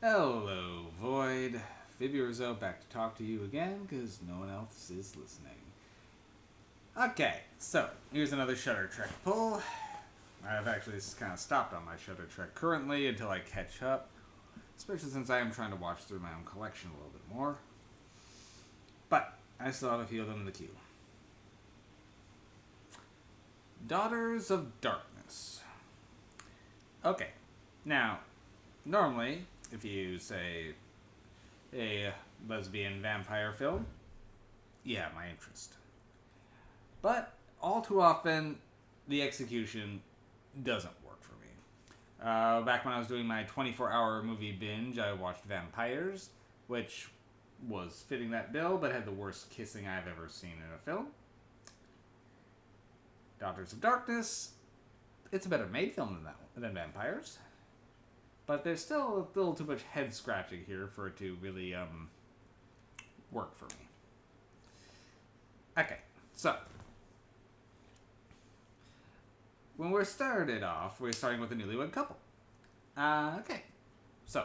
Hello, Void. Phoebe Rizzo back to talk to you again because no one else is listening. Okay, so here's another Shutter Trek pull. I've actually just kind of stopped on my Shutter Trek currently until I catch up, especially since I am trying to watch through my own collection a little bit more. But I still have a few of them in the queue. Daughters of Darkness. Okay, now, normally, if you say a lesbian vampire film, you have my interest. But all too often, the execution doesn't work for me. Back when I was doing my 24-hour movie binge, I watched Vampires, which was fitting that bill, but had the worst kissing I've ever seen in a film. Daughters of Darkness, it's a better made film than Vampires, but there's still a little too much head scratching here for it to really work for me. Okay, so when we're started off, we're starting with a newlywed couple. Okay, so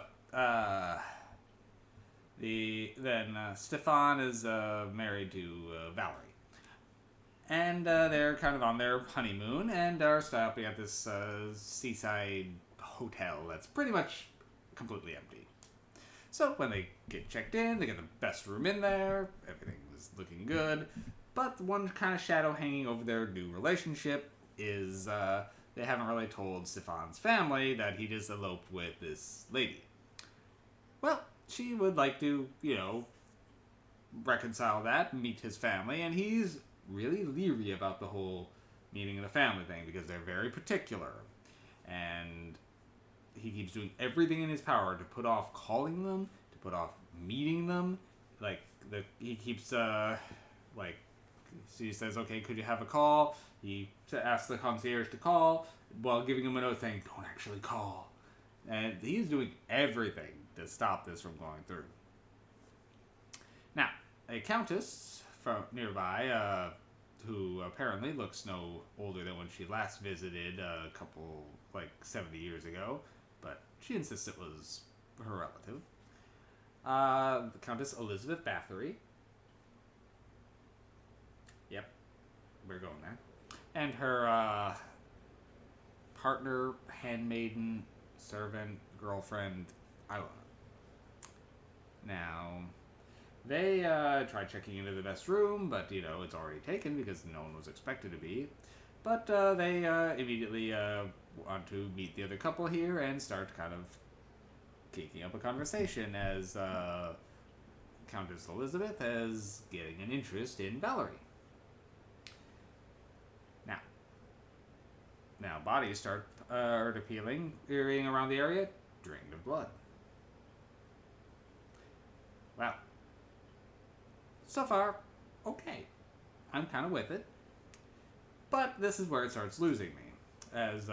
Stefan is married to Valerie, and they're kind of on their honeymoon and are stopping at this seaside hotel that's pretty much completely empty. So when they get checked in, they get the best room in there. Everything is looking good, but one kind of shadow hanging over their new relationship is they haven't really told Stefan's family that he just eloped with this lady. Well, she would like to, reconcile that, meet his family, and he's really leery about the whole meeting of the family thing because they're very particular. And he keeps doing everything in his power to put off calling them, to put off meeting them. He keeps she says, okay, could you have a call? He asks the concierge to call while giving him a note saying, don't actually call. And he's doing everything to stop this from going through. Now, a countess from nearby, who apparently looks no older than when she last visited a couple, 70 years ago, but she insists it was her relative. The Countess Elizabeth Bathory. Yep, we're going there. And her partner, handmaiden, servant, girlfriend, Ilona. Now, they tried checking into the best room, but, it's already taken because no one was expected to be. But they immediately want to meet the other couple here and start kind of kicking up a conversation as Countess Elizabeth is getting an interest in Valerie. Now bodies start appearing around the area, drained of blood. Well, so far, okay. I'm kind of with it. But this is where it starts losing me. As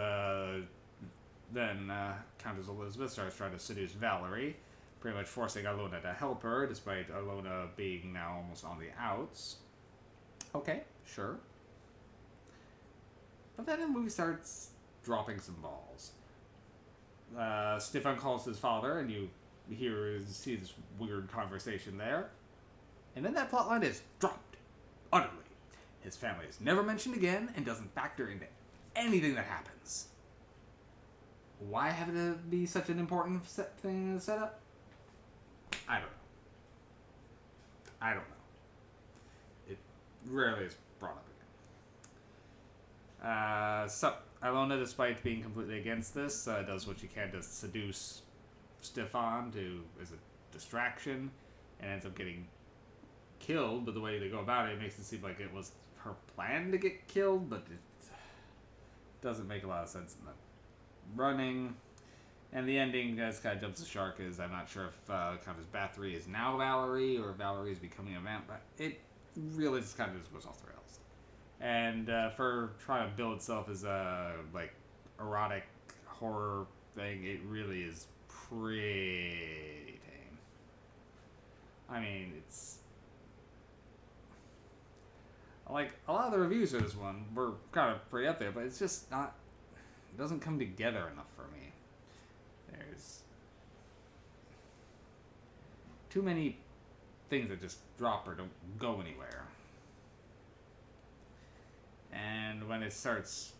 then Countess Elizabeth starts trying to seduce Valerie, pretty much forcing Ilona to help her, despite Ilona being now almost on the outs. Okay, sure. But then the movie starts dropping some balls. Stefan calls his father, and you see this weird conversation there. And then that plotline is dropped. Utterly. His family is never mentioned again and doesn't factor into anything that happens. Why have it be such an important thing in the setup? I don't know. It rarely is brought up again. So, Ilona, despite being completely against this, does what she can to seduce Stefan as a distraction and ends up getting killed, but the way they go about it makes it seem like it was her plan to get killed, but it doesn't make a lot of sense in the running. And the ending, guys, kind of jumps the shark, is I'm not sure if Countess Bathory is now Valerie or Valerie is becoming a vampire. It really just kind of just goes off the rails. And for trying to bill itself as a erotic horror thing, it really is pretty tame. I mean, it's like a lot of the reviews of this one were kind of pretty up there, but it's just not. It doesn't come together enough for me. There's too many things that just drop or don't go anywhere. And when it starts,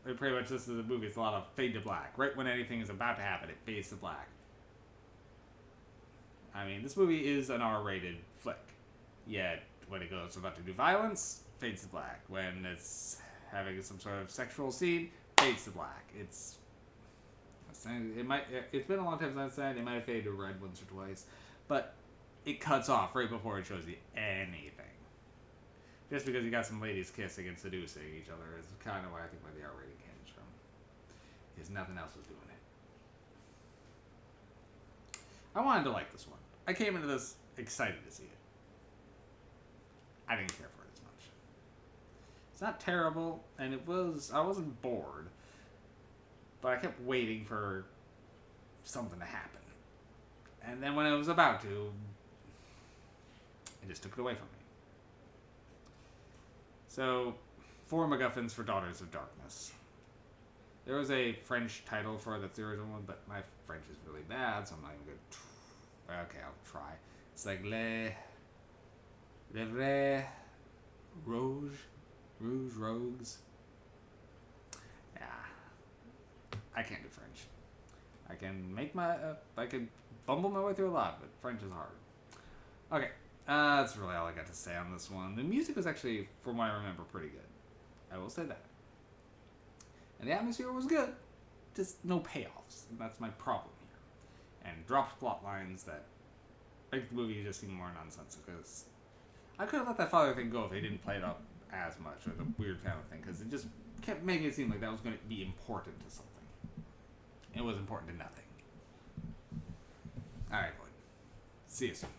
pretty much this is a movie, it's a lot of fade to black. Right when anything is about to happen, it fades to black. I mean, this movie is an R-rated flick. Yet, when it goes about to do violence, fades to black. When it's having some sort of sexual scene, fades to black. It's been a long time since I've seen it. It might have faded to red once or twice. But it cuts off right before it shows you anything. Just because you got some ladies kissing and seducing each other is kind of why I think why the R rating comes from. Because nothing else is doing it. I wanted to like this one. I came into this excited to see it. I didn't care for it as much. It's not terrible, and I wasn't bored. But I kept waiting for something to happen. And then when it was about to, it just took it away from me. So, 4 MacGuffins for Daughters of Darkness. There was a French title for the original one, but my French is really bad, so I'm not even going to... Okay, I'll try. It's like Les Vrais Rouge Rogues. Yeah. I can't do French. I can bumble my way through a lot, but French is hard. Okay. That's really all I got to say on this one. The music was actually, from what I remember, pretty good. I will say that. And the atmosphere was good. Just no payoffs. And that's my problem here. And dropped plot lines that make the movie just seem more nonsense. Because I could have let that father thing go if they didn't play it up as much, or the weird family thing, because it just kept making it seem like that was going to be important to something. It was important to nothing. Alright, boy. See you soon.